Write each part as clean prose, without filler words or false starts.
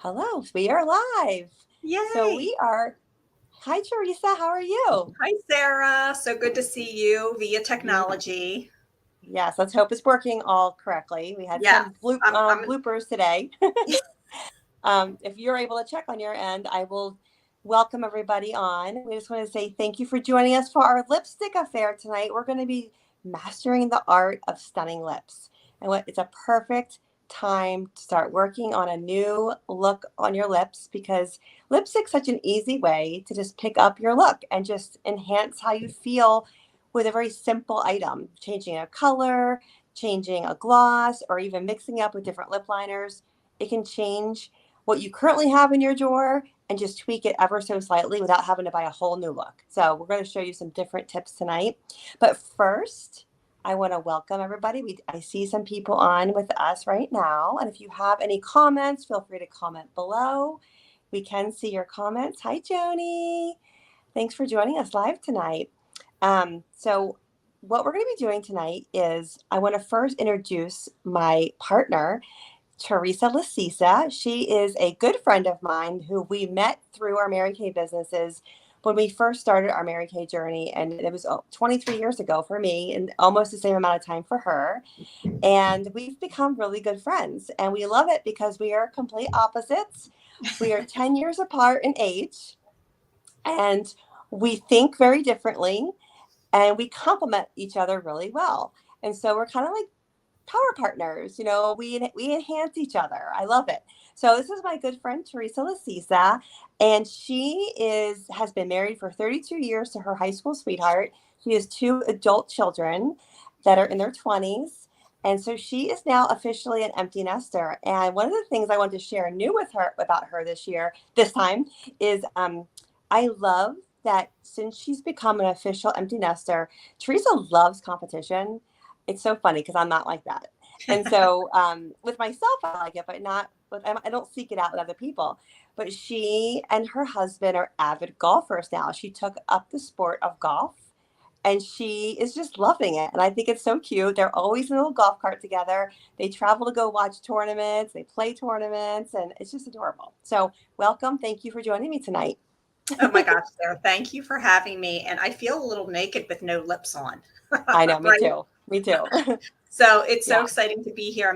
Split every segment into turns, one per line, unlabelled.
Hello, we are live. So
Yay!
we are. Hi, Teresa. How are you?
Hi, Sarah. So good to see you via
Ye-
technology.
Yes, let's hope it's working all correctly. We had
Yes,
some
I'm
bloopers today. If you're able to check on your end, I will welcome everybody on. We just want to say thank you for joining us for our lipstick affair tonight. We're going to be mastering the art of stunning lips. And it's a perfect time to start working on a new look on your lips because lipstick's such an easy way to just pick up your look and just enhance how you feel with a very simple item, changing a color, changing a gloss, or even mixing up with different lip liners. It can change what you currently have in your drawer and just tweak it ever so slightly without having to buy a whole new look. So we're going to show you some different tips tonight. But first, I want to welcome everybody. I see some people on with us right now. And if you have any comments, feel free to comment below. We can see your comments. Hi, Joni. Thanks for joining us live tonight. So what we're going to be doing tonight is I want to first introduce my partner, Teresa Lasisa. She is a good friend of mine who we met through our Mary Kay businesses when we first started our Mary Kay journey. And it was 23 years ago for me and almost the same amount of time for her. And we've become really good friends. And we love it because we are complete opposites. We are 10 years apart in age and we think very differently and we complement each other really well. And so we're kind of like power partners. We enhance each other. I love it. So this is my good friend Teresa Lasisa, and she has been married for 32 years to her high school sweetheart. She has two adult children that are in their 20s. And so she is now officially an empty nester. And one of the things I wanted to share new with her about her this time, is I love that since she's become an official empty nester, Teresa loves competition. It's so funny because I'm not like that. And so with myself, I like it, but not I don't seek it out with other people. But she and her husband are avid golfers now. She took up the sport of golf and she is just loving it. And I think it's so cute. They're always in a little golf cart together. They travel to go watch tournaments, they play tournaments, and it's just adorable. So, welcome. Thank you for joining me tonight.
Oh my gosh, Sarah, thank you for having me. And I feel a little naked with no lips on,
I know, me
right?
too. Me too.
So it's so
Yeah.
exciting to be here.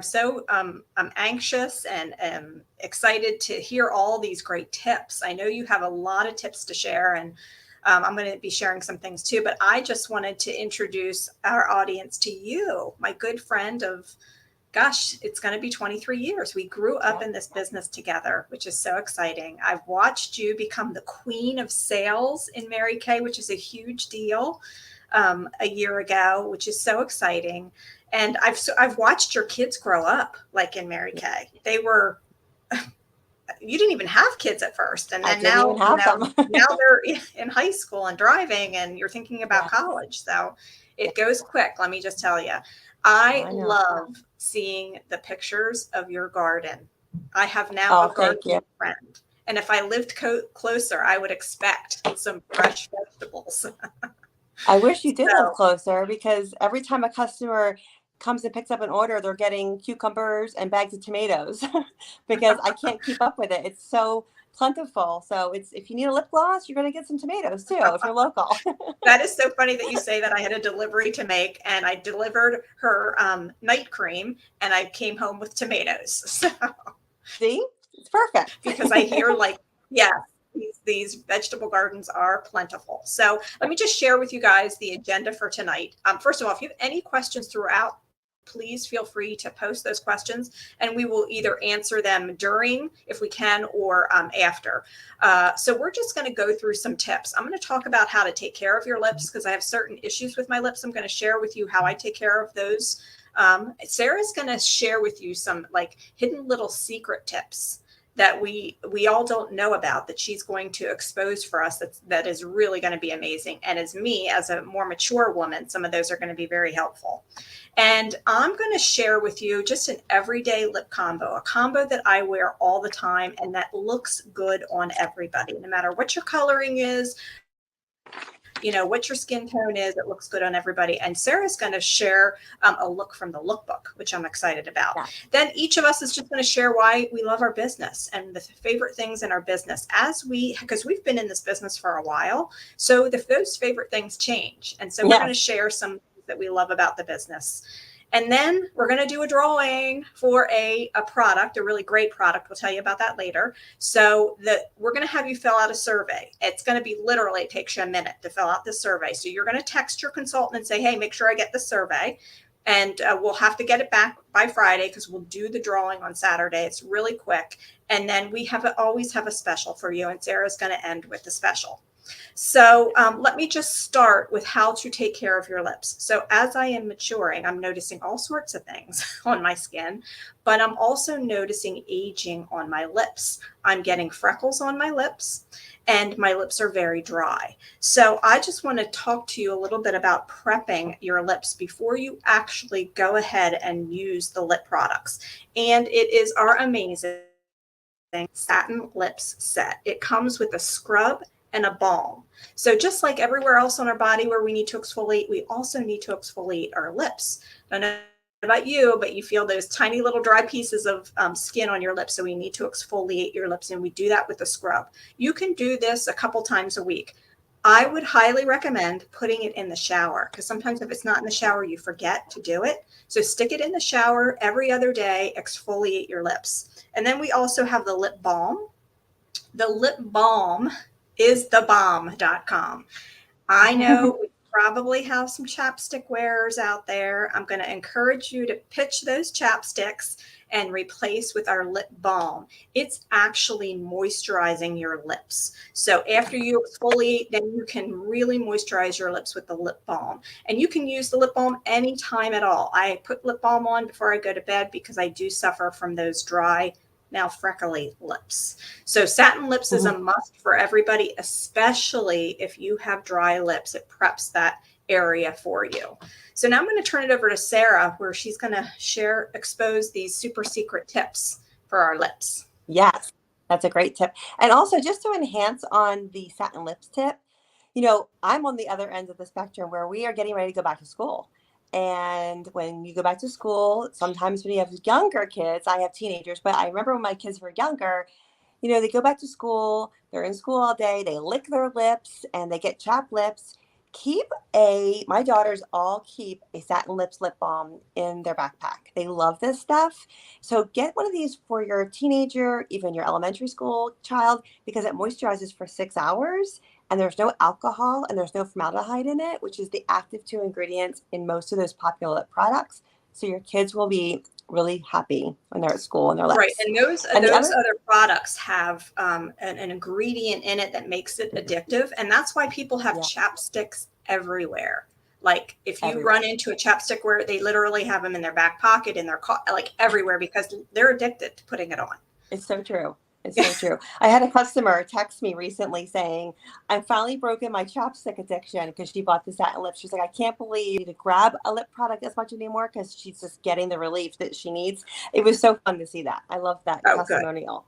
I'm anxious and excited to hear all these great tips. I know you have a lot of tips to share, and I'm going to be sharing some things too. But I just wanted to introduce our audience to you, my good friend of, gosh, it's going to be 23 years. We grew up
Yeah.
in this business together, which is so exciting. I've watched you become the queen of sales in Mary Kay, which is a huge deal, a year ago, which is so exciting. And I've watched your kids grow up like in Mary Kay. They were, you didn't even have kids at first, and
I
then
didn't even
now
have them.
now they're in high school and driving, and you're thinking about
Yes.
college. So it goes quick, let me just tell you. I
I know.
love seeing the pictures of your garden. I have now
Oh,
a
thank you.
gardening friend, and if I lived closer, I would expect some fresh vegetables.
I wish you did live
So
closer because every time a customer comes and picks up an order, they're getting cucumbers and bags of tomatoes because I can't keep up with it. It's so plentiful. So it's if you need a lip gloss, you're going to get some tomatoes too if you're local.
that is so funny that you say that. I had a delivery to make, and I delivered her night cream, and I came home with tomatoes. So,
See? It's perfect.
because I hear like, yeah, these vegetable gardens are plentiful. So let me just share with you guys the agenda for tonight. First of all, if you have any questions throughout, please feel free to post those questions, and we will either answer them during, if we can, or after. So we're just going to go through some tips. I'm going to talk about how to take care of your lips because I have certain issues with my lips. I'm going to share with you how I take care of those. Sarah's going to share with you some like hidden little secret tips that we all don't know about, that she's going to expose for us, that is really going to be amazing. And as me, as a more mature woman, some of those are going to be very helpful. And I'm going to share with you just an everyday lip combo, a combo that I wear all the time and that looks good on everybody, no matter what your coloring is, what your skin tone is. It looks good on everybody. And Sarah's going to share a look from the lookbook, which I'm excited about.
Yeah.
Then each of us is just going to share why we love our business and the favorite things in our business because we've been in this business for a while. So those favorite things change. And so we're going to share some things that we love about the business. And then we're going to do a drawing for a product, a really great product. We'll tell you about that later. So we're going to have you fill out a survey. It's going to be literally, it takes you a minute to fill out the survey. So you're going to text your consultant and say, hey, make sure I get the survey. And we'll have to get it back by Friday because we'll do the drawing on Saturday. It's really quick. And then we always have a special for you. And Sarah's going to end with the special. So let me just start with how to take care of your lips. So as I am maturing, I'm noticing all sorts of things on my skin, but I'm also noticing aging on my lips. I'm getting freckles on my lips and my lips are very dry. So I just want to talk to you a little bit about prepping your lips before you actually go ahead and use the lip products. And it is our amazing Satin Lips set. It comes with a scrub and a balm. So just like everywhere else on our body where we need to exfoliate, we also need to exfoliate our lips. I don't know about you, but you feel those tiny little dry pieces of skin on your lips. So we need to exfoliate your lips, and we do that with a scrub. You can do this a couple times a week. I would highly recommend putting it in the shower because sometimes if it's not in the shower, you forget to do it. So stick it in the shower every other day, exfoliate your lips. And then we also have the lip balm. The lip balm is thebomb.com. I know we probably have some chapstick wearers out there. I'm going to encourage you to pitch those chapsticks and replace with our lip balm. It's actually moisturizing your lips. So after you exfoliate, then you can really moisturize your lips with the lip balm. And you can use the lip balm anytime at all. I put lip balm on before I go to bed because I do suffer from those dry, now freckly lips. So Satin Lips is a must for everybody, especially if you have dry lips. It preps that area for you. So now I'm going to turn it over to Sarah, where she's going to expose these super secret tips for our lips.
Yes, that's a great tip. And also just to enhance on the Satin Lips tip, I'm on the other end of the spectrum where we are getting ready to go back to school. And when you go back to school, sometimes when you have younger kids, I have teenagers, but I remember when my kids were younger, they go back to school, they're in school all day, they lick their lips and they get chapped lips. My daughters all keep a Satin Lips lip balm in their backpack. They love this stuff. So get one of these for your teenager, even your elementary school child, because it moisturizes for 6 hours. And there's no alcohol and there's no formaldehyde in it, which is the active 2 ingredients in most of those popular lip products. So your kids will be really happy when they're at school and their lips.
Right. And those other products have an ingredient in it that makes it addictive. And that's why people have chapsticks everywhere. Like if you run into a chapstick where they literally have them in their back pocket, in their car, like everywhere, because they're addicted to putting it on.
It's so true. It's so true. I had a customer text me recently saying, I'm finally broken my chapstick addiction because she bought the Satin Lips. She's like, I can't believe to grab a lip product as much anymore because she's just getting the relief that she needs. It was so fun to see that. I love that testimonial.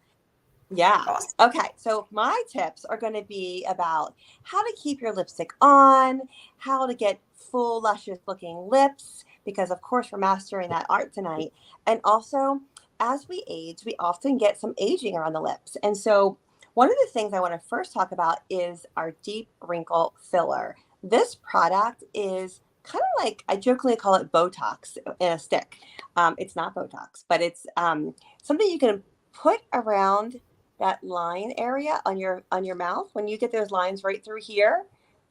Good. Yeah. Awesome. Okay. So my tips are going to be about how to keep your lipstick on, how to get full, luscious looking lips, because of course we're mastering that art tonight. And also, as we age, we often get some aging around the lips. And so one of the things I want to first talk about is our Deep Wrinkle Filler. This product is kind of like, I jokingly call it Botox in a stick. It's not Botox, but it's something you can put around that line area on your mouth when you get those lines right through here.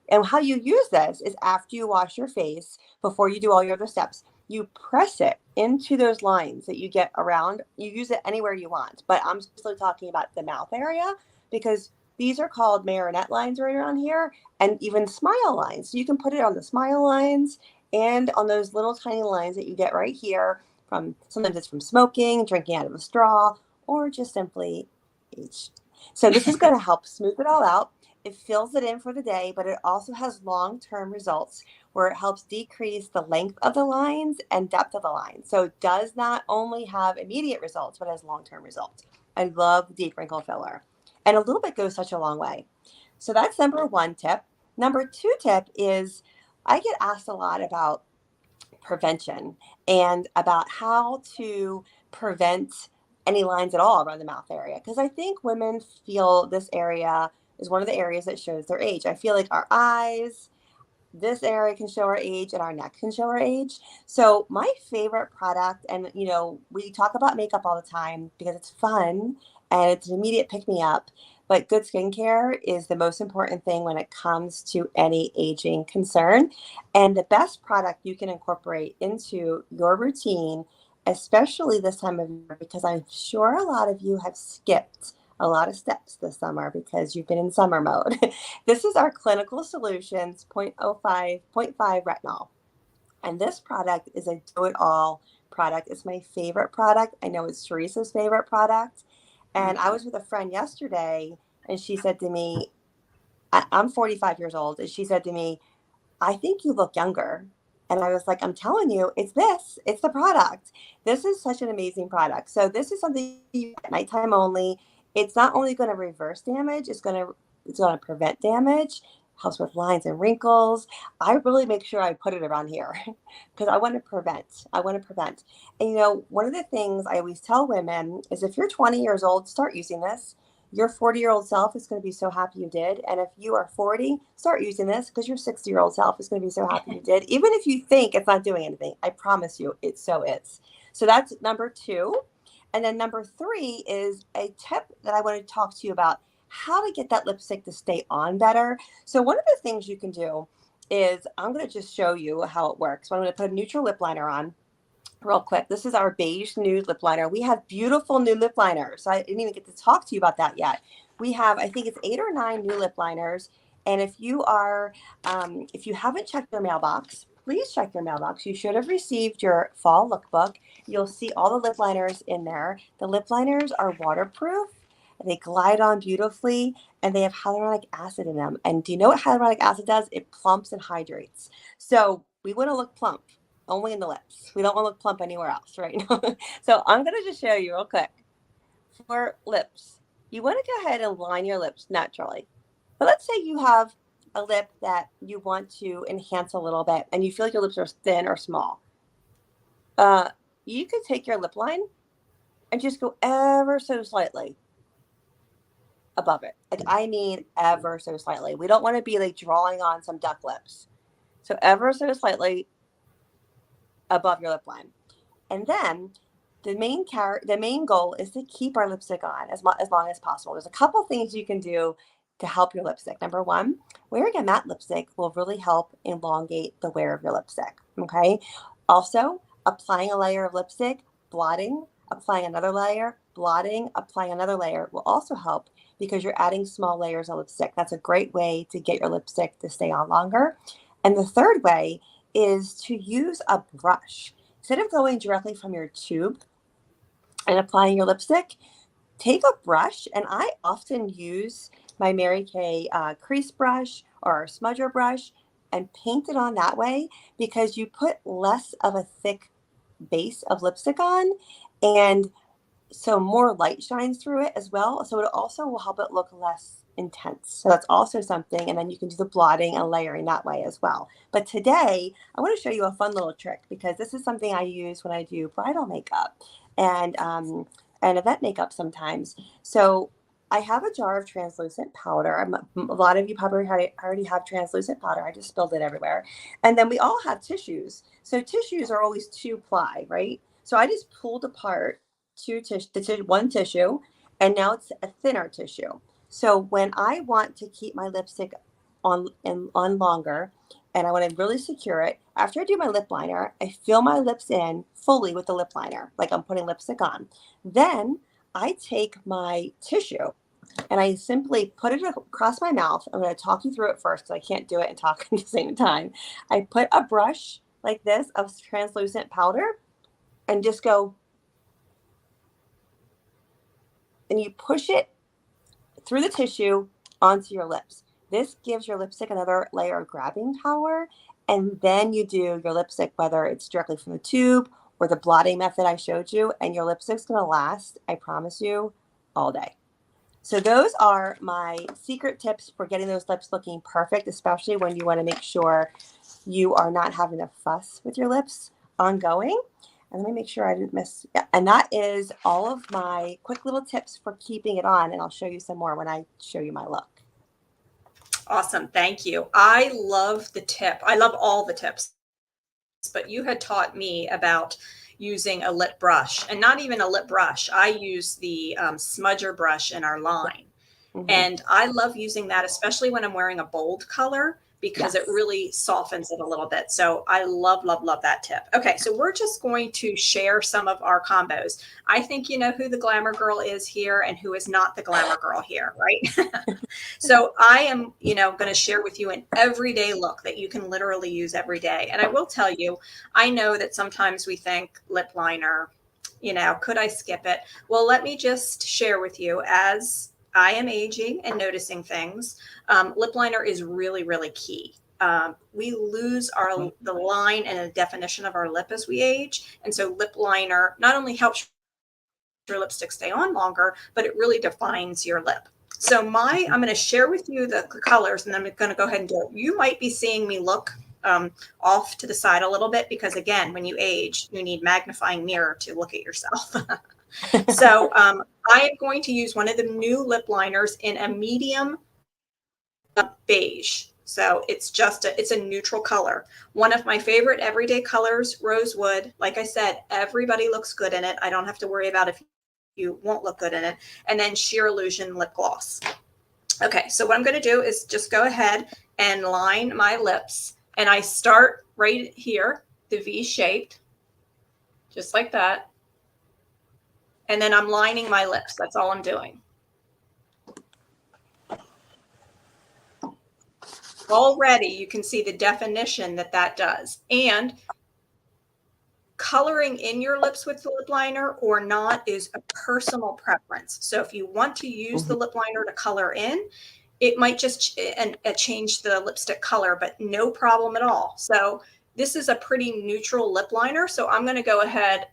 And how you use this is after you wash your face, before you do all your other steps, you press it into those lines that you get around. You use it anywhere you want, but I'm still talking about the mouth area because these are called marionette lines right around here and even smile lines. So you can put it on the smile lines and on those little tiny lines that you get right here from, sometimes it's from smoking, drinking out of a straw, or just simply age. So this is going to help smooth it all out. It fills it in for the day, but it also has long-term results where it helps decrease the length of the lines and depth of the lines. So it does not only have immediate results, but has long-term results. I love Deep Wrinkle Filler. And a little bit goes such a long way. So that's number one tip. Number two tip is I get asked a lot about prevention and about how to prevent any lines at all around the mouth area. Because I think women feel this area is one of the areas that shows their age. I feel like our eyes, this area can show our age and our neck can show our age. So my favorite product, and we talk about makeup all the time because it's fun and it's an immediate pick me up, but good skincare is the most important thing when it comes to any aging concern. And the best product you can incorporate into your routine, especially this time of year, because I'm sure a lot of you have skipped a lot of steps this summer because you've been in summer mode. This is our Clinical Solutions 0.05, retinol. And this product is a do-it-all product. It's my favorite product. I know it's Teresa's favorite product. And I was with a friend yesterday, and she said to me, I'm 45 years old, and she said to me, I think you look younger. And I was like, I'm telling you, it's the product. This is such an amazing product. So this is something you at nighttime only. It's not only going to reverse damage, it's going to prevent damage, helps with lines and wrinkles. I really make sure I put it around here because I want to prevent. And one of the things I always tell women is if you're 20 years old, start using this. Your 40-year-old self is going to be so happy you did. And if you are 40, start using this because your 60-year-old self is going to be so happy you did. Even if you think it's not doing anything, I promise you it so is. So that's number two. And then number three is a tip that I want to talk to you about how to get that lipstick to stay on better. So one of the things you can do is I'm going to just show you how it works. So I'm going to put a neutral lip liner on real quick. This is our beige nude lip liner. We have beautiful new lip liners. I didn't even get to talk to you about that yet. We have, I think it's 8 or 9 new lip liners. And if you haven't checked your mailbox, please check your mailbox. You should have received your fall lookbook. You'll see all the lip liners in there. The lip liners are waterproof. They glide on beautifully, and they have hyaluronic acid in them. And do you know what hyaluronic acid does? It plumps and hydrates. So we want to look plump only in the lips. We don't want to look plump anywhere else right now. So I'm going to just show you real quick. For lips, you want to go ahead and line your lips naturally. But let's say you have a lip that you want to enhance a little bit and you feel like your lips are thin or small. You could take your lip line and just go ever so slightly above it. Like, I mean, ever so slightly. We don't want to be like drawing on some duck lips. So ever so slightly above your lip line. And then the main goal is to keep our lipstick on as long as possible. There's a couple things you can do to help your lipstick. Number one, wearing a matte lipstick will really help elongate the wear of your lipstick. Okay. Also, applying a layer of lipstick, blotting, applying another layer, blotting, applying another layer will also help because you're adding small layers of lipstick. That's a great way to get your lipstick to stay on longer. And the third way is to use a brush. Instead of going directly from your tube and applying your lipstick, take a brush. And I often use my Mary Kay crease brush or smudger brush and paint it on that way because you put less of a thick base of lipstick on, and so more light shines through it as well. So it also will help it look less intense. So that's also something. And then you can do the blotting and layering that way as well. But today I want to show you a fun little trick because this is something I use when I do bridal makeup and event makeup sometimes. So I have a jar of translucent powder. A lot of you probably already have translucent powder. I just spilled it everywhere. And then we all have tissues. So tissues are always 2-ply, right? So I just pulled apart one tissue, and now it's a thinner tissue. So when I want to keep my lipstick on longer, and I want to really secure it, after I do my lip liner, I fill my lips in fully with the lip liner, like I'm putting lipstick on. Then I take my tissue and I simply put it across my mouth. I'm going to talk you through it first because I can't do it and talk at the same time. I put a brush like this of translucent powder and just go, and you push it through the tissue onto your lips. This gives your lipstick another layer of grabbing power. And then you do your lipstick, whether it's directly from the tube or the blotting method I showed you, and your lipstick's going to last, I promise you, all day. So those are my secret tips for getting those lips looking perfect, especially when you want to make sure you are not having to fuss with your lips ongoing. And let me make sure I didn't miss. Yeah, and that is all of my quick little tips for keeping it on. And I'll show you some more when I show you my look.
Awesome. Thank you. I love the tip. I love all the tips, but you had taught me about using a lip brush, and not even a lip brush. I use the smudger brush in our line.
Mm-hmm.
And I love using that, especially when I'm wearing a bold color, because it
Yes.
really softens it a little bit. So I love, love, love that tip. Okay, so we're just going to share some of our combos. I think you know who the glamour girl is here and who is not the glamour girl here, right? So I am, going to share with you an everyday look that you can literally use every day. And I will tell you, I know that sometimes we think lip liner, could I skip it? Well, let me just share with you, as I am aging and noticing things, lip liner is really, really key. We lose the line and the definition of our lip as we age. And so lip liner not only helps your lipstick stay on longer, but it really defines your lip. So I'm going to share with you the colors, and then I'm going to go ahead and do it. You might be seeing me look off to the side a little bit because, again, when you age, you need magnifying mirror to look at yourself. So I am going to use one of the new lip liners in a medium beige. So it's a neutral color. One of my favorite everyday colors, rosewood. Like I said, everybody looks good in it. I don't have to worry about if you won't look good in it. And then Sheer Illusion lip gloss. Okay, so what I'm going to do is just go ahead and line my lips. And I start right here, the V-shaped, just like that. And then I'm lining my lips. That's all I'm doing. Already you can see the definition that does. And coloring in your lips with the lip liner or not is a personal preference. So if you want to use the lip liner to color in, it might just change the lipstick color, but no problem at all. So this is a pretty neutral lip liner. So I'm going to go ahead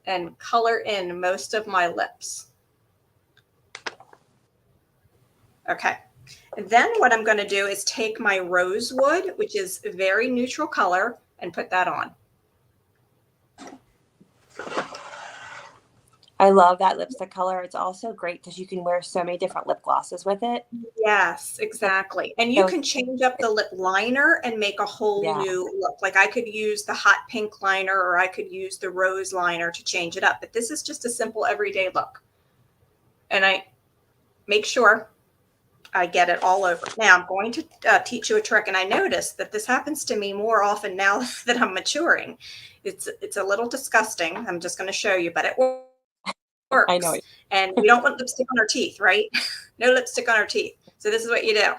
and color in most of my lips. Okay. And then what I'm going to do is take my rosewood, which is a very neutral color, and put that on.
I love that lipstick color. It's also great because you can wear so many different lip glosses with it.
Yes, exactly. And you can change up the lip liner and make a whole new look. Like I could use the hot pink liner, or I could use the rose liner to change it up. But this is just a simple everyday look. And I make sure I get it all over. Now I'm going to teach you a trick. And I noticed that this happens to me more often now that I'm maturing. It's a little disgusting. I'm just going to show you, but it works.
I know.
And we don't want lipstick on our teeth, right? No lipstick on our teeth. So this is what you do.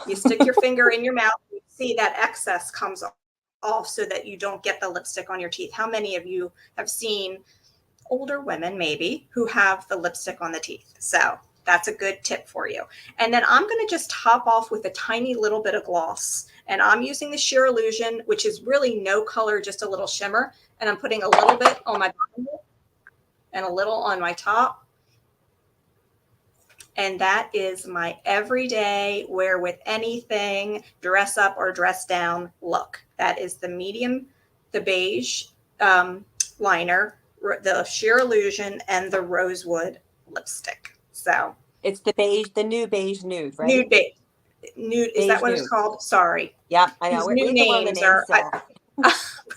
You stick your finger in your mouth, you see that excess comes off so that you don't get the lipstick on your teeth. How many of you have seen older women maybe who have the lipstick on the teeth? So that's a good tip for you. And then I'm going to just top off with a tiny little bit of gloss. And I'm using the Sheer Illusion, which is really no color, just a little shimmer. And I'm putting a little bit on my bottom lip and a little on my top. And that is my everyday wear with anything, dress up or dress down look. That is the medium, the beige liner, the Sheer Illusion, and the rosewood lipstick. So
it's the beige, the new beige nude, right?
Nude beige. Nude, is that what it's called? Sorry.
Yeah, I know.
These new names are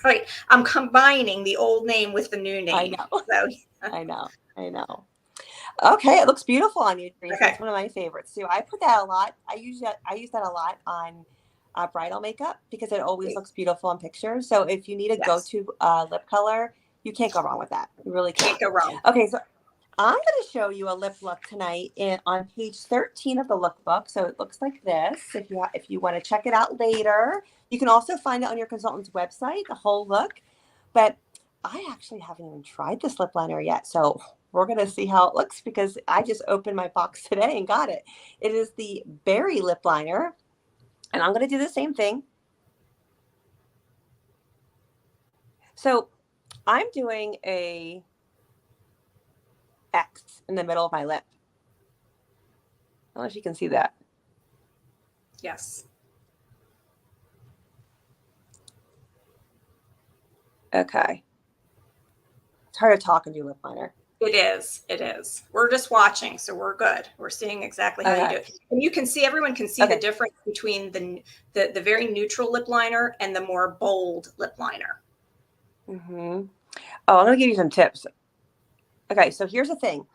right. I'm combining the old name with the new name.
I know.
So.
I know. Okay, it looks beautiful on you, Teresa.
Okay.
It's one of my favorites too. I put that a lot. I use that a lot on bridal makeup because it always looks beautiful in pictures. So if you need a go-to lip color, you can't go wrong with that. You really can't
go wrong.
Okay, so I'm going to show you a lip look tonight on page 13 of the lookbook. So it looks like this. If you want to check it out later, you can also find it on your consultant's website, the whole look. But I actually haven't even tried this lip liner yet. So we're going to see how it looks because I just opened my box today and got it. It is the Berry lip liner. And I'm going to do the same thing. So I'm doing a X in the middle of my lip. don't know if you can see that.
Yes.
Okay. It's hard to talk and do lip liner.
It is. It is. We're just watching, so we're good. We're seeing exactly how you do it. And you can see, everyone can see the difference between the very neutral lip liner and the more bold lip liner.
Mm-hmm. Oh, I'm going to give you some tips. Okay, so here's the thing.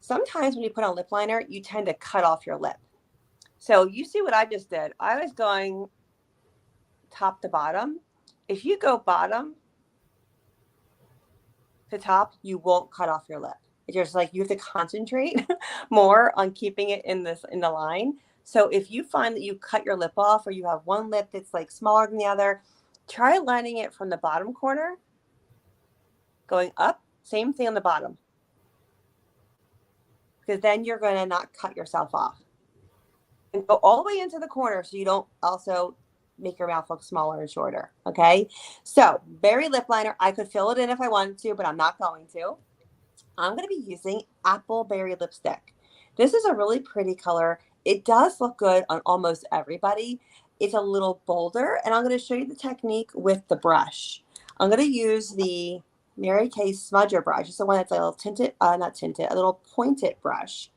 Sometimes when you put on lip liner, you tend to cut off your lip. So you see what I just did. I was going top to bottom. If you go bottom to top, you won't cut off your lip. It's just like you have to concentrate more on keeping it in the line. So if you find that you cut your lip off, or you have one lip that's like smaller than the other, try lining it from the bottom corner, going up, same thing on the bottom. Because then you're going to not cut yourself off. And go all the way into the corner so you don't also make your mouth look smaller and shorter. Okay. So berry lip liner, I could fill it in if I wanted to, but I'm not going to. I'm going to be using Apple Berry lipstick. This is a really pretty color. It does look good on almost everybody. It's a little bolder, and I'm going to show you the technique with the brush. I'm going to use the Mary Kay smudger brush. It's the one that's a little tinted, not tinted, a little pointed brush.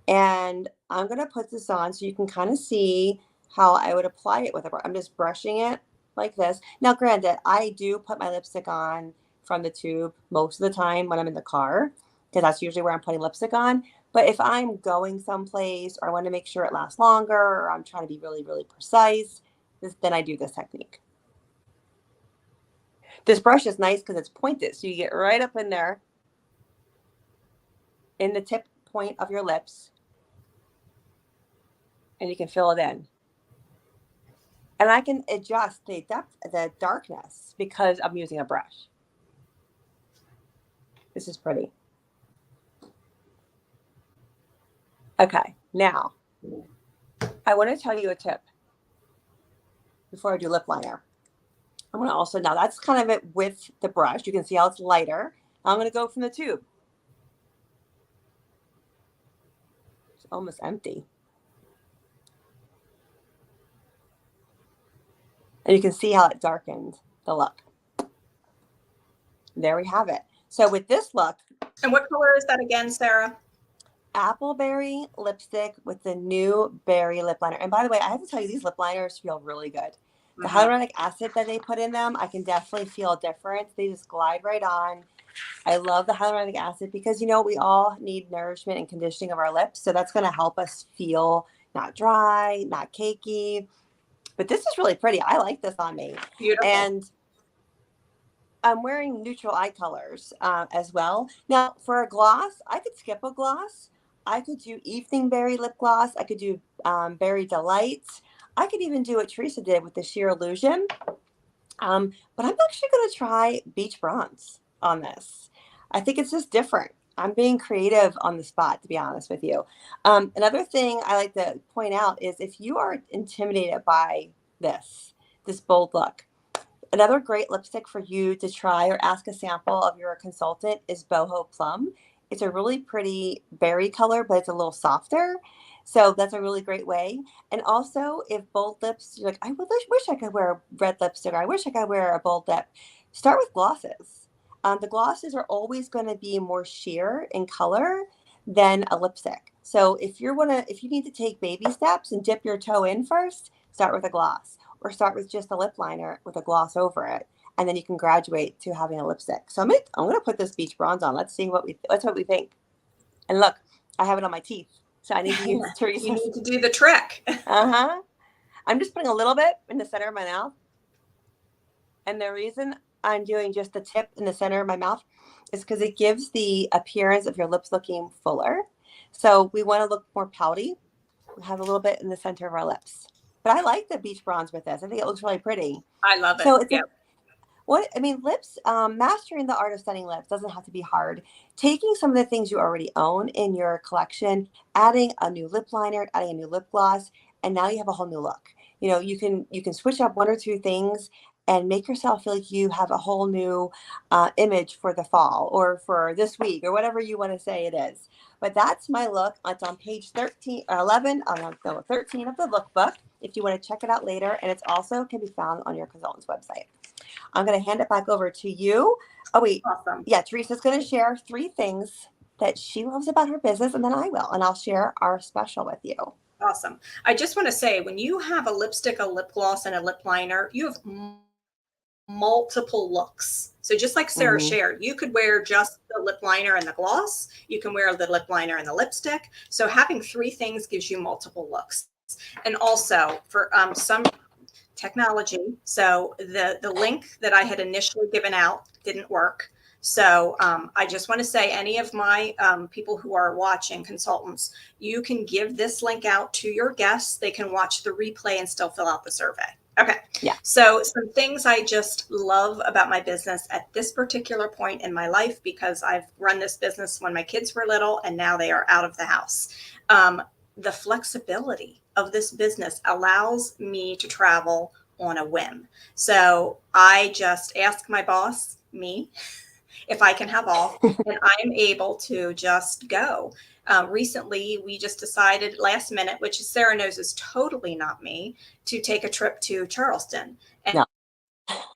And I'm going to put this on so you can kind of see how I would apply it with a brush. I'm just brushing it like this. Now, granted, I do put my lipstick on from the tube most of the time when I'm in the car, because that's usually where I'm putting lipstick on. But if I'm going someplace, or I want to make sure it lasts longer, or I'm trying to be really, really precise, then I do this technique. This brush is nice because it's pointed. So you get right up in there in the tip point of your lips, and you can fill it in. And I can adjust the depth, the darkness, because I'm using a brush. This is pretty. Okay, now I want to tell you a tip before I do lip liner. I'm going to also, now that's kind of it with the brush. You can see how it's lighter. Now I'm going to go from the tube. It's almost empty. And you can see how it darkened the look. There we have it. So with this look.
And what color is that again, Sarah?
Apple Berry lipstick with the new berry lip liner. And by the way, I have to tell you, these lip liners feel really good. The hyaluronic acid that they put in them, I can definitely feel a difference. They just glide right on. I love the hyaluronic acid because, you know, we all need nourishment and conditioning of our lips. So that's going to help us feel not dry, not cakey. But this is really pretty. I like this on me.
Beautiful.
And I'm wearing neutral eye colors as well. Now, for a gloss, I could skip a gloss. I could do Evening Berry lip gloss. I could do Berry Delights. I could even do what Teresa did with the Sheer Illusion. But I'm actually going to try Beach Bronze on this. I think it's just different. I'm being creative on the spot, to be honest with you. Another thing I like to point out is if you are intimidated by this bold look, another great lipstick for you to try or ask a sample of your consultant is Boho Plum. It's a really pretty berry color, but it's a little softer. So that's a really great way. And also, if bold lips, you're like, I wish I could wear a red lipstick, or I wish I could wear a bold lip, start with glosses. The glosses are always going to be more sheer in color than a lipstick. So if you need to take baby steps and dip your toe in first, start with a gloss, or start with just a lip liner with a gloss over it, and then you can graduate to having a lipstick. So I'm gonna put this Beach Bronze on. Let's see what we think. And look, I have it on my teeth, so I need to use Teresa.
You need to do the trick.
I'm just putting a little bit in the center of my mouth, and the reason I'm doing just the tip in the center of my mouth is because it gives the appearance of your lips looking fuller. So we want to look more pouty. We have a little bit in the center of our lips. But I like the Beach Bronze with this. I think it looks really pretty.
I love it.
So it's lips, mastering the art of stunning lips doesn't have to be hard. Taking some of the things you already own in your collection, adding a new lip liner, adding a new lip gloss, and now you have a whole new look. You know, you can switch up one or two things and make yourself feel like you have a whole new image for the fall or for this week or whatever you want to say it is. But that's my look. It's on page 13, 11, no, 13 of the lookbook if you want to check it out later. And it's also can be found on your consultant's website. I'm going to hand it back over to you. Oh, wait.
Awesome.
Yeah, Teresa's going to share 3 things that she loves about her business, and then I will. And I'll share our special with you.
Awesome. I just want to say, when you have a lipstick, a lip gloss, and a lip liner, you have multiple looks. So just like Sarah shared, you could wear just the lip liner and the gloss. You can wear the lip liner and the lipstick. So having 3 things gives you multiple looks. And also for some technology. So the link that I had initially given out didn't work. So I just want to say, any of my people who are watching, consultants, you can give this link out to your guests. They can watch the replay and still fill out the survey. Okay.
Yeah.
So some things I just love about my business at this particular point in my life, because I've run this business when my kids were little and now they are out of the house. The flexibility of this business allows me to travel on a whim. So I just ask my boss, me, if I can have off, and I'm able to just go. Recently, we just decided last minute, which Sarah knows is totally not me, to take a trip to Charleston.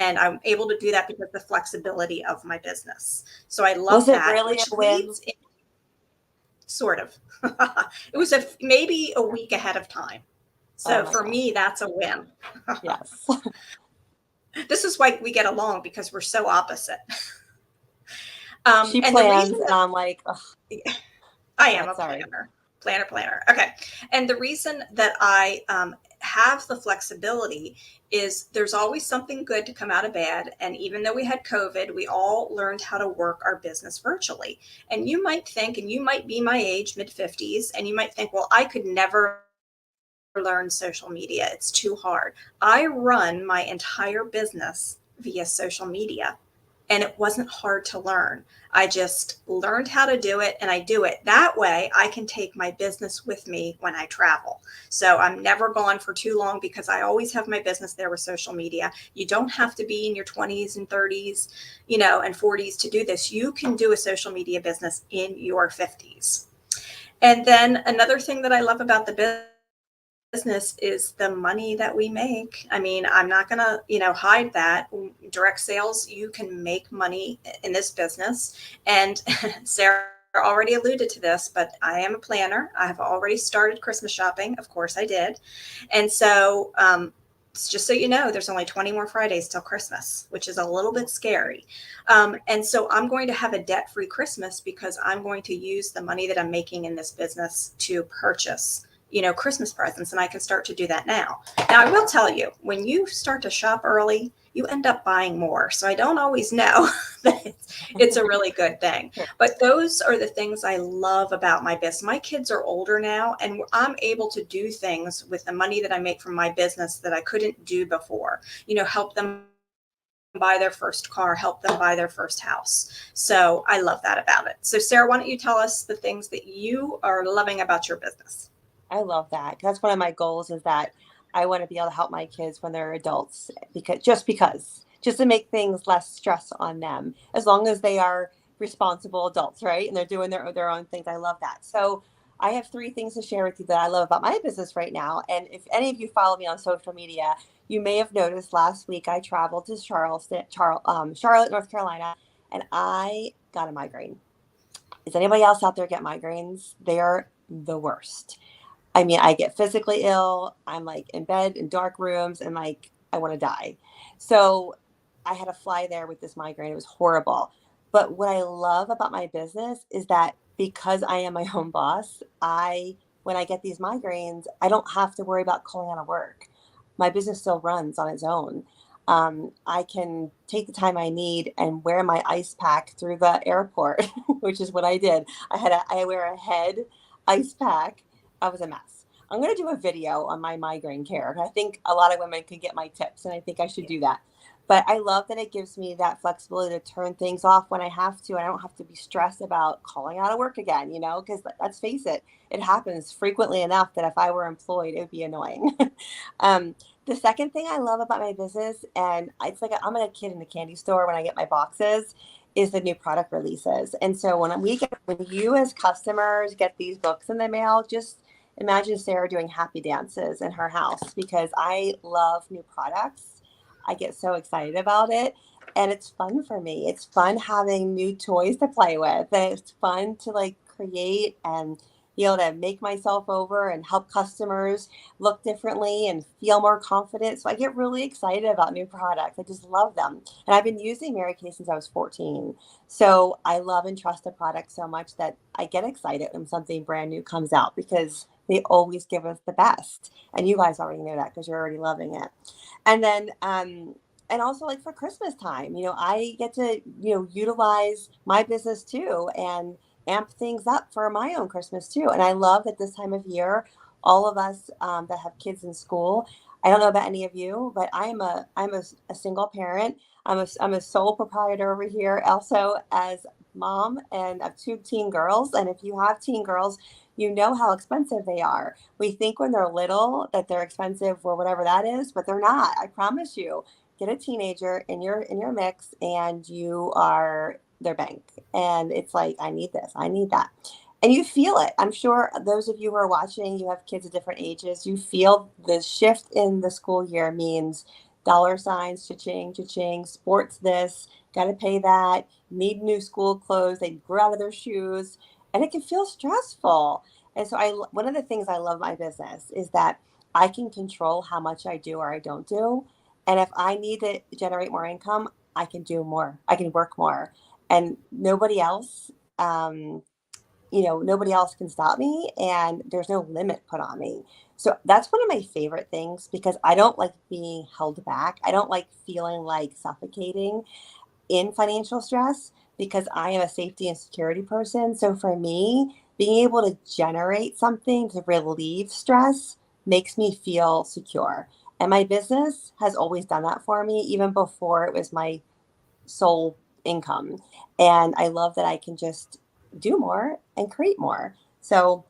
And I'm able to do that because of the flexibility of my business. So I love that.
Was it really a whim?
Sort of. It was maybe a week ahead of time. So for me, that's a whim.
Yes.
This is why we get along, because we're so opposite.
She plans, and I'm like, ugh.
I am a planner. Okay. And the reason that I have the flexibility is there's always something good to come out of bad. And even though we had COVID, we all learned how to work our business virtually. And you might think, and you might be my age, mid-50s, and you might think, well, I could never learn social media. It's too hard. I run my entire business via social media, and it wasn't hard to learn. I just learned how to do it, and I do it that way. I can take my business with me when I travel. So I'm never gone for too long because I always have my business there with social media. You don't have to be in your 20s and 30s, and 40s to do this. You can do a social media business in your 50s. And then another thing that I love about the business is the money that we make. I mean, I'm not going to, hide that. Direct sales, you can make money in this business. And Sarah already alluded to this, but I am a planner. I have already started Christmas shopping. Of course I did. And so, just so you know, there's only 20 more Fridays till Christmas, which is a little bit scary. And so I'm going to have a debt-free Christmas because I'm going to use the money that I'm making in this business to purchase Christmas presents, and I can start to do that now. Now, I will tell you, when you start to shop early, you end up buying more. So I don't always know that it's a really good thing. But those are the things I love about my business. My kids are older now, and I'm able to do things with the money that I make from my business that I couldn't do before. Help them buy their first car, help them buy their first house. So I love that about it. So Sarah, why don't you tell us the things that you are loving about your business?
I love that. That's one of my goals, is that I want to be able to help my kids when they're adults, just to make things less stress on them, as long as they are responsible adults, right? And they're doing their own things. I love that. So I have 3 things to share with you that I love about my business right now. And if any of you follow me on social media, you may have noticed last week I traveled to Charlotte, North Carolina, and I got a migraine. Does anybody else out there get migraines? They are the worst. I mean, I get physically ill. I'm like in bed in dark rooms and like I want to die. So I had to fly there with this migraine. It was horrible. But what I love about my business is that because I am my own boss, when I get these migraines, I don't have to worry about calling out of work. My business still runs on its own. I can take the time I need and wear my ice pack through the airport, which is what I did. I wear a head ice pack. I was a mess. I'm going to do a video on my migraine care. I think a lot of women could get my tips, and I think I should do that. But I love that it gives me that flexibility to turn things off when I have to. I don't have to be stressed about calling out of work again, because let's face it, it happens frequently enough that if I were employed, it would be annoying. um, the second thing I love about my business, and it's like I'm like a kid in a candy store when I get my boxes, is the new product releases. And so when you as customers get these books in the mail, just imagine Sarah doing happy dances in her house because I love new products. I get so excited about it. And it's fun for me. It's fun having new toys to play with. And it's fun to like create and be able to make myself over and help customers look differently and feel more confident. So I get really excited about new products. I just love them. And I've been using Mary Kay since I was 14. So I love and trust the product so much that I get excited when something brand new comes out because they always give us the best. And you guys already know that because you're already loving it. And then, and also like for Christmas time, I get to, utilize my business too and amp things up for my own Christmas too. And I love that this time of year, all of us that have kids in school, I don't know about any of you, but I'm a single parent. I'm a sole proprietor over here also as mom and I have two teen girls. And if you have teen girls, you know how expensive they are. We think when they're little that they're expensive or whatever that is, but they're not. I promise you. Get a teenager in your mix and you are their bank. And it's like, I need this, I need that. And you feel it. I'm sure those of you who are watching, you have kids at different ages, you feel the shift in the school year means dollar signs, cha-ching, sports this, got to pay that, need new school clothes, they grow out of their shoes, and it can feel stressful. And so one of the things I love my business is that I can control how much I do or I don't do. And if I need to generate more income, I can do more. I can work more. And nobody else can stop me and there's no limit put on me. So that's one of my favorite things because I don't like being held back. I don't like feeling like suffocating in financial stress because I am a safety and security person. So for me, being able to generate something to relieve stress makes me feel secure. And my business has always done that for me, even before it was my sole income. And I love that I can just do more and create more. So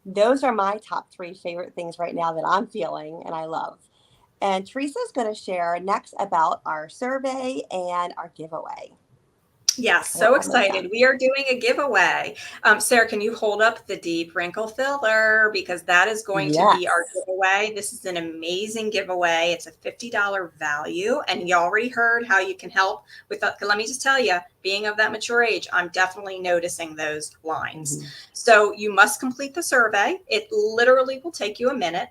those are my top three favorite things right now that I'm feeling and I love. And Teresa's going to share next about our survey and our giveaway.
Yes,
I hope
so
that makes
excited.
sense.
We are doing a giveaway. Sarah, can you hold up the deep wrinkle filler? Because that is going to be our
Yes.
giveaway. This is an amazing giveaway. It's a $50 value. And you already heard how you can help with that. Let me just tell you, being of that mature age, I'm definitely noticing those lines.
Mm-hmm.
So you must complete the survey. It literally will take you a minute.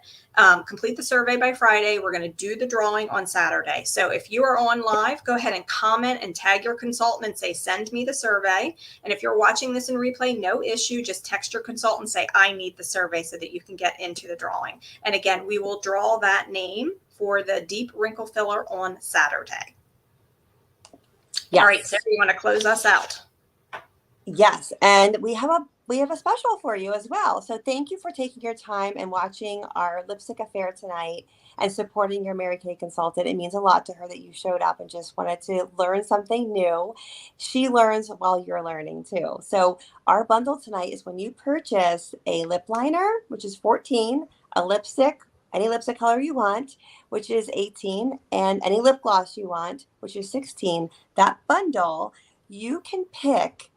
Complete the survey by Friday. We're going to do the drawing on Saturday. So if you are on live, go ahead and comment and tag your consultant and say, send me the survey. And if you're watching this in replay, no issue. Just text your consultant and say, I need the survey so that you can get into the drawing. And again, we will draw that name for the deep wrinkle filler on Saturday.
Yes.
All right, Sarah, you want to close us out?
Yes, and we have a special for you as well. So thank you for taking your time and watching our lipstick affair tonight and supporting your Mary Kay consultant. It means a lot to her that you showed up and just wanted to learn something new. She learns while you're learning too. So our bundle tonight is when you purchase a lip liner, which is 14, a lipstick, any lipstick color you want, which is 18, and any lip gloss you want, which is 16. That bundle, you can pick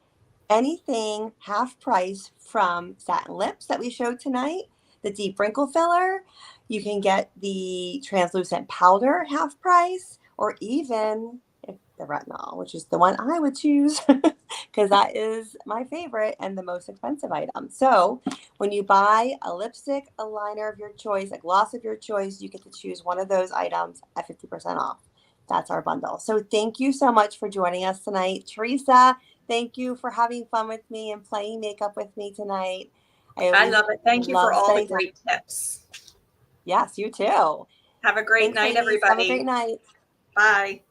anything half price from Satin Lips that we showed tonight, the deep wrinkle filler. You can get the translucent powder half price, or even if the retinol, which is the one I would choose because that is my favorite and the most expensive item. So when you buy a lipstick, a liner of your choice, a gloss of your choice, you get to choose one of those items at 50% off. That's our bundle. So thank you so much for joining us tonight. Teresa, thank you for having fun with me and playing makeup with me tonight.
I love it. Thank you for
love
all the
spending time.
great tips.
Yes, you too.
Have a great
Thanks,
night,
ladies. Have a
everybody.
great night.
Bye.